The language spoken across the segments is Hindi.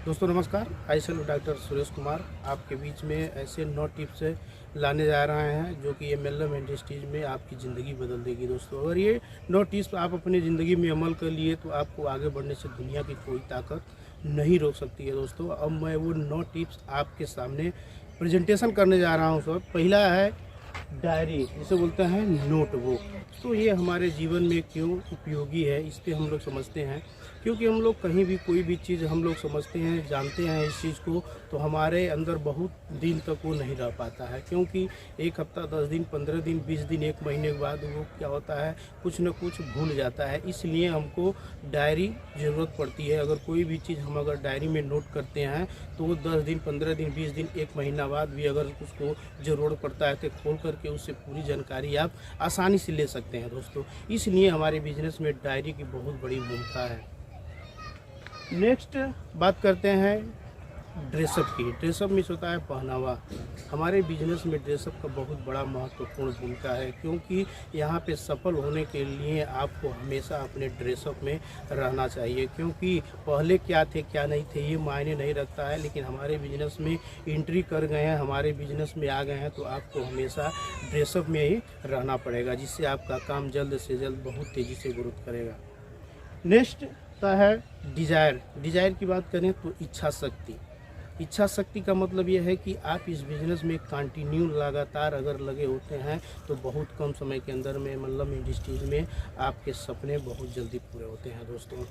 दोस्तों नमस्कार। I self doctor Suresh Kumar आपके बीच में ऐसे 9 टिप्स लाने जा रहे हैं जो कि एमएलएम इंडस्ट्रीज में आपकी ज़िंदगी बदल देगी। दोस्तों अगर ये 9 टिप्स आप अपनी ज़िंदगी में अमल कर लिए तो आपको आगे बढ़ने से दुनिया की कोई ताकत नहीं रोक सकती है। दोस्तों अब मैं वो 9 टिप्स आपके सामने प्रेजेंटेशन करने जा रहा हूँ। सर पहला है डायरी, जिसे बोलते हैं नोटबुक। तो ये हमारे जीवन में क्यों उपयोगी है इस पे हम लोग समझते हैं, क्योंकि हम लोग कहीं भी कोई भी चीज़ हम लोग समझते हैं, जानते हैं इस चीज़ को, तो हमारे अंदर बहुत दिन तक वो नहीं रह पाता है। क्योंकि एक हफ्ता 10 दिन 15 दिन 20 दिन 1 महीने के बाद वो क्या होता है, कुछ न कुछ भूल जाता है। इसलिए हमको डायरी ज़रूरत पड़ती है। अगर कोई भी चीज़ हम अगर डायरी में नोट करते हैं तो वो 10 दिन 15 दिन 20 दिन 1 महीना बाद भी अगर उसको ज़रूरत पड़ता है तो खोल करके उससे पूरी जानकारी आप आसानी से ले सकते हैं। दोस्तों इसलिए हमारे बिजनेस में डायरी की बहुत बड़ी भूमिका है। नेक्स्ट बात करते हैं ड्रेसअप की। ड्रेसअप मीन्स होता है पहनावा। हमारे बिजनेस में ड्रेसअप का बहुत बड़ा महत्वपूर्ण भूमिका है, क्योंकि यहाँ पे सफल होने के लिए आपको हमेशा अपने ड्रेसअप में रहना चाहिए। क्योंकि पहले क्या थे क्या नहीं थे ये मायने नहीं रखता है, लेकिन हमारे बिजनेस में एंट्री कर गए हैं, हमारे बिजनेस में आ गए हैं, तो आपको हमेशा ड्रेसअप में ही रहना पड़ेगा, जिससे आपका काम जल्द से जल्द बहुत तेज़ी से ग्रोथ करेगा। नेक्स्ट है डिज़ायर। डिज़ायर की बात करें तो इच्छा शक्ति। इच्छा शक्ति का मतलब यह है कि आप इस बिज़नेस में कंटिन्यू लगातार अगर लगे होते हैं तो बहुत कम समय के अंदर में मतलब इंडस्ट्रीज में आपके सपने बहुत जल्दी पूरे होते हैं। दोस्तों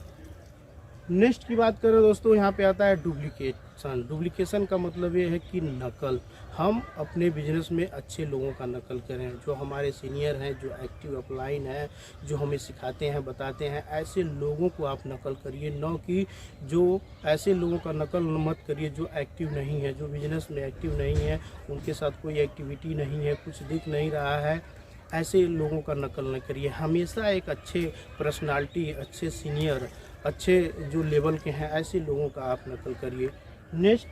नेक्स्ट की बात करें दोस्तों, यहाँ पे आता है डुप्लीकेशन। डुप्लीकेशन का मतलब ये है कि नकल। हम अपने बिजनेस में अच्छे लोगों का नकल करें, जो हमारे सीनियर हैं, जो एक्टिव अपलाइन है, जो हमें सिखाते हैं बताते हैं, ऐसे लोगों को आप नकल करिए। न कि जो ऐसे लोगों का नकल मत करिए जो एक्टिव नहीं है, जो बिजनेस में एक्टिव नहीं है, उनके साथ कोई एक्टिविटी नहीं है, कुछ दिख नहीं रहा है, ऐसे लोगों का नकल न करिए। हमेशा एक अच्छे पर्सनालिटी, अच्छे सीनियर, अच्छे जो लेवल के हैं, ऐसे लोगों का आप नकल करिए। Next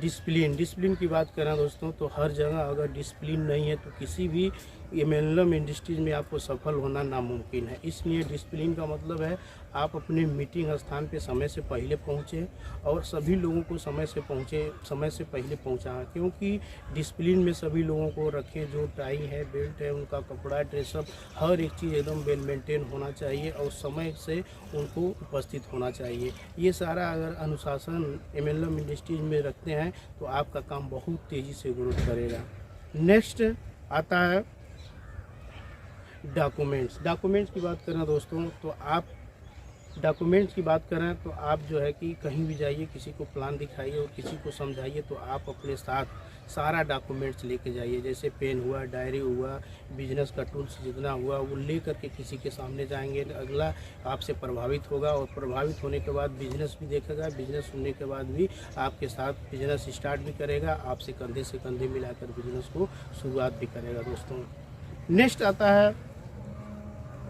discipline. डिसिप्लिन की बात करें दोस्तों तो हर जगह अगर डिसिप्लिन नहीं है तो किसी भी एमएलएम इंडस्ट्रीज में आपको सफल होना नामुमकिन है। इसलिए डिसिप्लिन का मतलब है आप अपने मीटिंग स्थान पे समय से पहले पहुँचे और सभी लोगों को समय से पहले पहुँचाएं। क्योंकि डिसिप्लिन में सभी लोगों को रखें, जो टाई है, बेल्ट है, उनका कपड़ा, ड्रेसअप, हर एक चीज़ एकदम वेल मेंटेन होना चाहिए और समय से उनको उपस्थित होना चाहिए। ये सारा अगर अनुशासन एमएलएम इंडस्ट्रीज में रखते हैं तो आपका काम बहुत तेज़ी से ग्रोथ करेगा। नेक्स्ट आता है डॉक्यूमेंट्स। डॉक्यूमेंट्स की बात करें दोस्तों तो आप डॉक्यूमेंट्स की बात करें तो आप जो है कि कहीं भी जाइए, किसी को प्लान दिखाइए और किसी को समझाइए तो आप अपने साथ सारा डॉक्यूमेंट्स लेके जाइए। जैसे पेन हुआ, डायरी हुआ, बिजनेस का टूल्स जितना हुआ वो ले करके किसी के सामने जाएंगे, अगला आपसे प्रभावित होगा और प्रभावित होने के बाद बिजनेस भी देखेगा, बिजनेस सुनने के बाद भी आपके साथ बिजनेस स्टार्ट भी करेगा, आपसे कंधे से कंधे मिलाकर बिजनेस को शुरुआत भी करेगा। दोस्तों नेक्स्ट आता है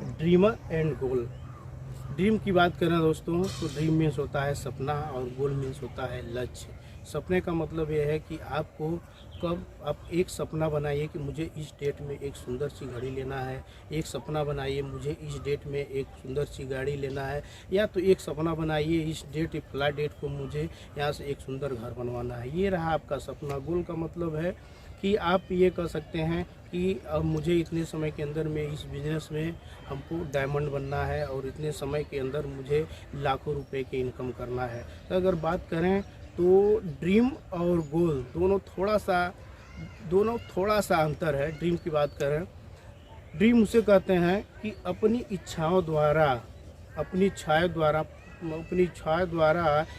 ड्रीमर एंड गोल। ड्रीम की बात करें दोस्तों तो ड्रीम मीन्स होता है सपना और गोल मीन्स होता है लक्ष्य। सपने का मतलब यह है कि आपको कब आप एक सपना बनाइए कि मुझे इस डेट में एक सुंदर सी घड़ी लेना है, एक सपना बनाइए मुझे इस डेट में एक सुंदर सी गाड़ी लेना है, या तो एक सपना बनाइए इस डेट फ्ला डेट को मुझे यहाँ से एक सुंदर घर बनवाना है। ये रहा आपका सपना। गोल का मतलब है कि आप ये कह सकते हैं कि अब मुझे इतने समय के अंदर में इस बिज़नेस में हमको डायमंड बनना है और इतने समय के अंदर मुझे लाखों रुपए की इनकम करना है। तो अगर बात करें तो ड्रीम और गोल दोनों थोड़ा सा अंतर है। ड्रीम की बात करें, ड्रीम उसे कहते हैं कि अपनी इच्छाओं द्वारा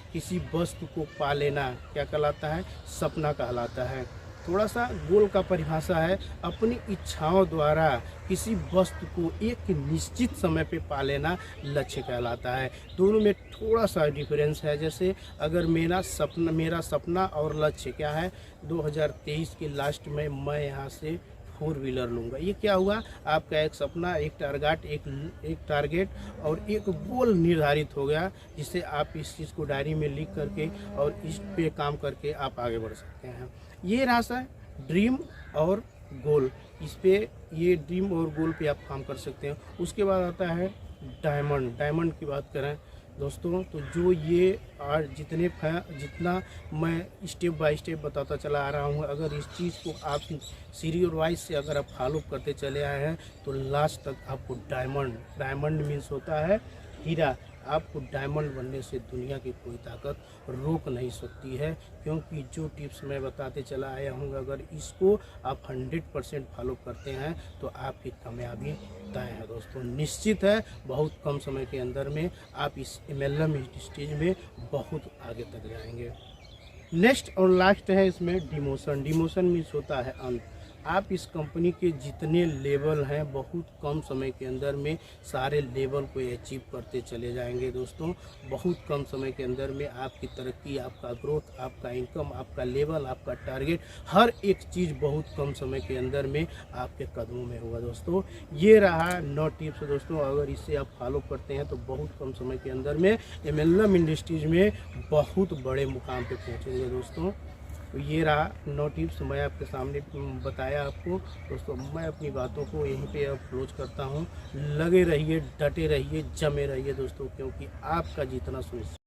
किसी वस्तु को पा लेना क्या कहलाता है, सपना कहलाता है। थोड़ा सा गोल का परिभाषा है अपनी इच्छाओं द्वारा किसी वस्तु को एक निश्चित समय पे पा लेना लक्ष्य कहलाता है। दोनों में थोड़ा सा डिफरेंस है। जैसे अगर मेरा सपना और लक्ष्य क्या है, 2023 के लास्ट में मैं यहाँ से 4 व्हीलर लूँगा। ये क्या हुआ, आपका एक सपना, एक टारगेट और एक गोल निर्धारित हो गया, जिससे आप इस चीज़ को डायरी में लिख करके और इस पे काम करके आप आगे बढ़ सकते हैं। ये रास्ता है ड्रीम और गोल। इस पे ये ड्रीम और गोल पे आप काम कर सकते हैं। उसके बाद आता है डायमंड। डायमंड की बात करें दोस्तों। तो जो ये आज जितना मैं स्टेप बाय स्टेप बताता चला आ रहा हूँ, अगर इस चीज़ को आप सीरियल वाइज से अगर आप फॉलो करते चले आए हैं तो लास्ट तक आपको डायमंड मीन्स होता है हीरा, आपको डायमंड बनने से दुनिया की कोई ताकत रोक नहीं सकती है। क्योंकि जो टिप्स मैं बताते चला आया हूँ, अगर इसको आप 100% फॉलो करते हैं तो आपकी कामयाबी तय है दोस्तों। निश्चित है बहुत कम समय के अंदर में आप इस MLM स्टेज में बहुत आगे तक जाएंगे। नेक्स्ट और लास्ट है इसमें डिमोशन मीन्स होता है अंत। आप इस कंपनी के जितने लेवल हैं बहुत कम समय के अंदर में सारे लेवल को अचीव करते चले जाएंगे दोस्तों। बहुत कम समय के अंदर में आपकी तरक्की, आपका ग्रोथ, आपका इनकम, आपका लेवल, आपका टारगेट, हर एक चीज़ बहुत कम समय के अंदर में आपके कदमों में होगा दोस्तों। ये रहा 9 टिप्स दोस्तों, अगर इसे आप फॉलो करते हैं तो बहुत कम समय के अंदर में MLM इंडस्ट्रीज में बहुत बड़े मुकाम पे पहुंचेंगे दोस्तों। तो ये रहा 9 टिप्स मैं आपके सामने बताया आपको दोस्तों। मैं अपनी बातों को यहीं पे अब क्लोज करता हूँ। लगे रहिए, डटे रहिए, जमे रहिए दोस्तों, क्योंकि आपका जीतना सुनिश्चित।